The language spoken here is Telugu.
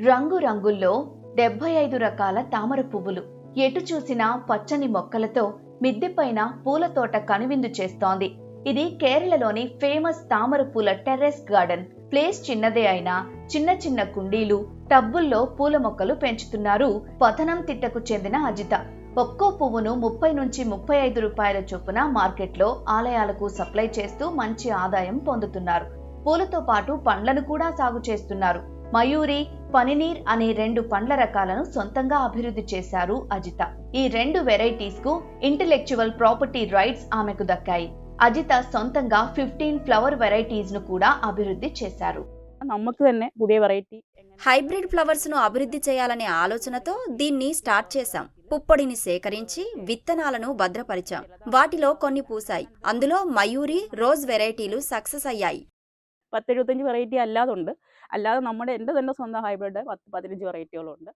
రంగు రంగుల్లో 75 రకాల తామర పువ్వులు, ఎటు చూసినా పచ్చని మొక్కలతో మిద్దెపైన పూల తోట కనువిందు చేస్తోంది. ఇది కేరళలోని ఫేమస్ తామర పూల టెర్రస్ గార్డెన్. ప్లేస్ చిన్నదే అయినా చిన్న చిన్న కుండీలు, టబ్బుల్లో పూల మొక్కలు పెంచుతున్నారు పథనంతిట్టకు చెందిన అజిత. ఒక్కో పువ్వును 30 నుంచి 35 రూపాయల చొప్పున మార్కెట్లో ఆలయాలకు సప్లై చేస్తూ మంచి ఆదాయం పొందుతున్నారు. పూలతో పాటు పండ్లను కూడా సాగు చేస్తున్నారు. మయూరి, పనినీర్ అనే 2 పండ్ల రకాలను సొంతంగా అభివృద్ధి చేశారు అజిత. ఈ 2 వెరైటీస్ కు ఇంటెలెక్చువల్ ప్రాపర్టీ రైట్స్ ఆమెకు దక్కాయి. అజిత సొంతంగా 15 ఫ్లవర్ వెరైటీస్ ను కూడా అభివృద్ధి చేశారు. നമുക്ക് തന്നെ പുതിയ വെറൈറ്റി హైబ్రిడ్ ఫ్లవర్స్ ను అభివృద్ధి చేయాలనే ఆలోచనతో దీన్ని స్టార్ట్ చేశాం. పుప్పొడిని సేకరించి విత్తనాలను భద్రపరిచాం. వాటిలో కొన్ని పూసాయి. అందులో మయూరి, రోజ్ వెరైటీలు సక్సెస్ అయ్యాయి. 10-75 വെറൈറ്റി അല്ലാതെ നമ്മുടെ എൻ്റെ തന്നെ സ്വന്തം ഹൈബ്രിഡ് 10-15 വെറൈറ്റികളുണ്ട്.